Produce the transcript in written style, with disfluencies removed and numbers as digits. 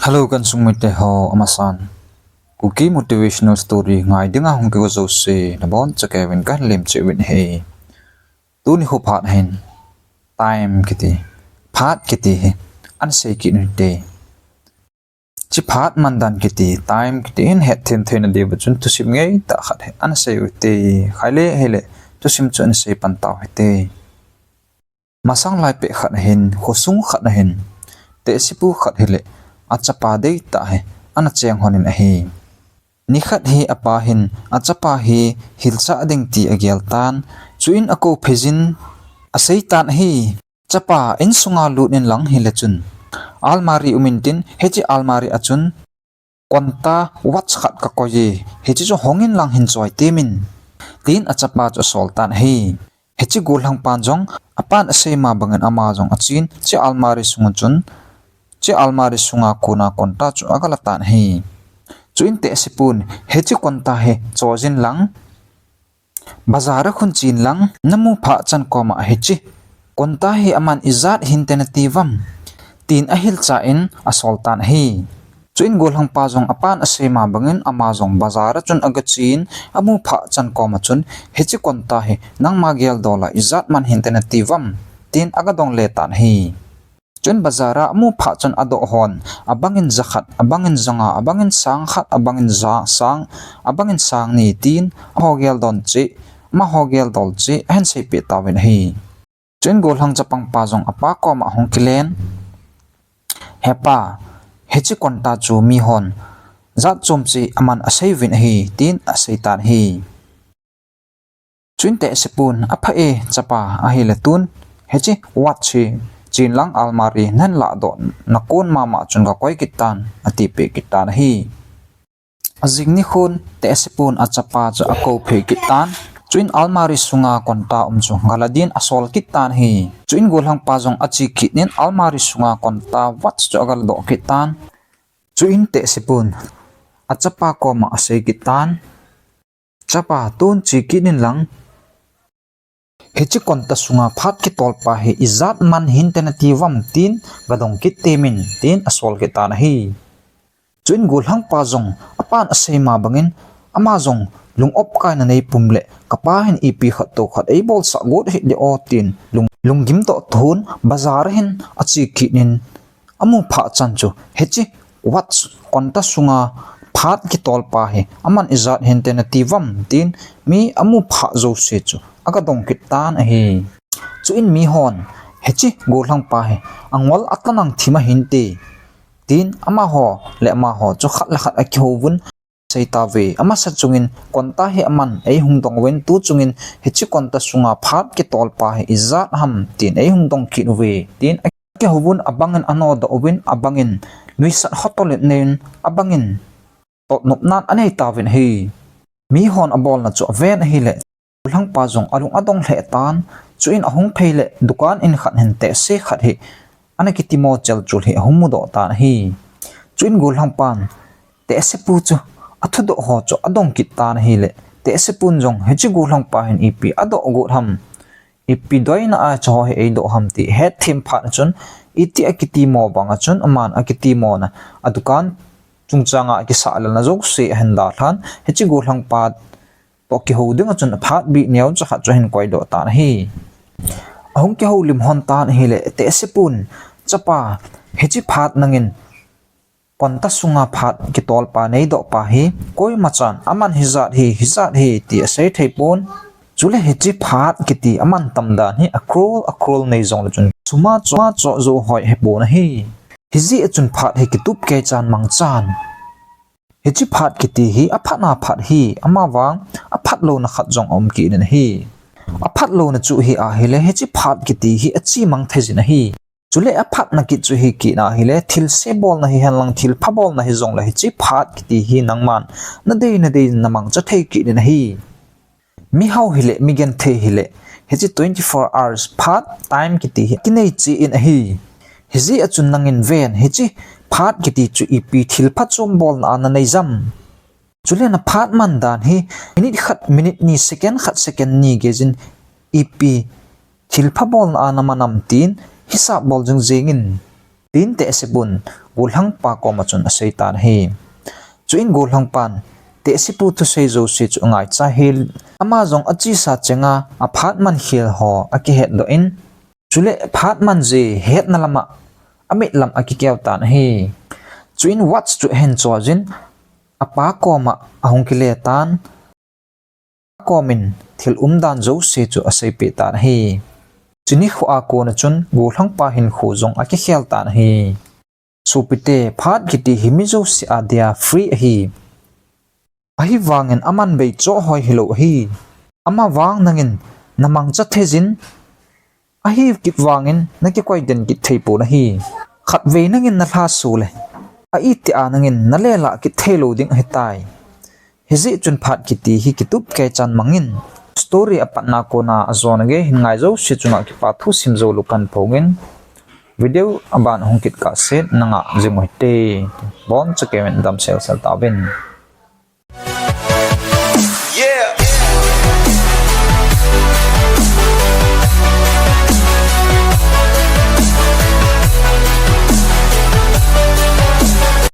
Hello kan sungmite ho amasan. Kuki motivational story ngai dinga hong ke zo se na bon cha Kevin kan lem che win he. Tu ni ho phat hen. Time kiti. Phat kiti an se ki ni te. Chi phat man dan kiti time kiti in het them the na de bu chun tu sim ngai ta khat he an se u te khaile hele tu sim chun se pan taw he te. Masang lai pe khat hen khosung khat hen. Te sipu khat hele achapa dei ta he ana cheng honin a hi ni khat hi apa hin achapa hi hilcha ding ti agial tan chuin ako phejin asei tan hi chapa in sunga lunin lang hi lechun almari umintin hechi almari achun konta watch khat ka ko ye hechi jo hongin lang hin choi temin tin achapa cho soltan hi hechi golhang panjong apan asei ma bangan ama jong achin che almari sungun chun che almari sunga kuna konta chu agalatan hi chuin te sipun hechi konta he chojin lang bazar khun chin lang namu pha chan koma hechi konta hi aman izat hintentivam tin ahil cha in asoltan hi chuin golhang pa jong apan asema bangin amazong bazar chun agachin amu pha chan koma chun hechi konta he nang magial dola izat man hintentivam tin agadong letan hi chun bazara mu pha chon ado hon abangin zakhat abangin zanga abangin sang khat abangin za sang abangin sang ni tin hogel don chi ma hogel dol chi hen se pe tawin hi chun gol hang chapang pa jong apa ko ma hong kilen hepa hechi konta chu mi hon zat chum chi aman asei vin hi tin asei tan hi chun te sepun apa e chapa a hi latun hechi wat chi chin lang almari nan la do nakon mama chun ga koi kitan ati pe kitan hi azing ni khun te sepun achapa cha ako phe kitan chuin almari sunga konta umchu galadin asol kitan hi chuin golhang pa jong achi kinin almari sunga konta watch cho gal do kitan chuin te sepun achapa ko ma ase kitan chapa tun chi kinin lang hechi konta sunga phat ki tolpa he izat man hintentivam tin gadong ki temin tin asol ki tan hi chuin golhang pa jong apan asema bangin amazong lungop ka na nei pumle kapa hin ipi khat to khat ei bol sa god hi de otin lunggim to thun bazar hin achi kinin amu pha chan chu hechi wat konta sunga phat ki tolpa he aman izat hintentivam tin mi amu pha zo se chu aga dong kitan hi chuin mi hon hechi golhang pa he angwal atlanang thima hinte tin ama ho le ama ho chu khat la khat akhovun seita ve ama sa chungin konta he aman ei hungdong wen tu chungin hechi konta sunga phat ki tol pa he izat ham tin ei hungdong ki ve tin ke hovun abangin ano da ovin abangin nuisat hotolet nen abangin tot nopnan anei tawin hi mi hon abol na chu ven hi le golhang pa jong alung adong le tan chuin ahong pheile dukan in khat hen te se khat hi anaki mo chel chul hi ahum do tan hi chuin golhang pan te se pu chu athu do ho chu adong ki tan hi le te se pun jong hechi golhang pa hen ipi ado go ham ipi doina a cho he ei do ham ti het thim pha chun iti akiti mo banga chun aman akiti mo na adukan chungchanga ki sa la na jok se hen da than hechi golhang pa to ki ho ding chun phat bi neu cha kha chahin koi do ta hi ahong ki ho lim hon tan hi le te sepun chapa hechi phat nangin konta sunga phat ki tol pa nei do pa hi koi machan aman hizat hi ti asai theipon chule hechi phat ki ti aman tamdan hi akrol nei zong la chun chuma cho zo hoi he bon hi hizi chun phat he ki tup ke chan mang chan hechi phat kiti hi aphana phat hi amawang aphat lo na khat jong om ki nen hi aphat lo na chu hi a hele hechi phat kiti hi achi mang thejin hi chule aphat na ki chu hi ki na hele thil se bol na hi hanlang thil pha bol na hi jong la hechi phat kiti hi nangman na dei namang cha thei ki nen hi mi hau hile mi gen the hile hechi 24 hours phat time kiti hi kinai chi in hi hizi achun nangin ven hechi phat kiti chu ipi thil pha chom bol na na nei jam chule na phat man dan hi minute ni second ni gejin ipi thilpha bol na namanam tin hisa bol jing jingin tin te sibun gulhang pa ko machun asaitan hi chuin gulhang pan te sipu tu sei zo si chu ngai cha hil ama jong achi sa chenga a phat man hil ho aki het do in chule phat man je het na lama amit lam aki kyaw tan hi chuin watch chu hen chojin apa ko ma ahong kile tan komin thil dan zo se chu asai pe tan hi chini khu a ko na chun gulhang pa hin khu jong aki khel tan hi supite phat giti himi zo si adia free hi ahi wangin aman bei cho hoi hilo hi ama wang nangin namang cha thejin ahi kip wangin naki koi den ki theipu na hi khat ve nangin na hla su le a i ti anangin na le la ki thelo ding hetai hezi chun phat kiti hi kitup ke chan mangin story apatna ko na azon ge hingai zo si chunga ki pathu simzo lukan phongin video aban hongkit ka set nanga jimoi te bon chakemen dam sel sel tabin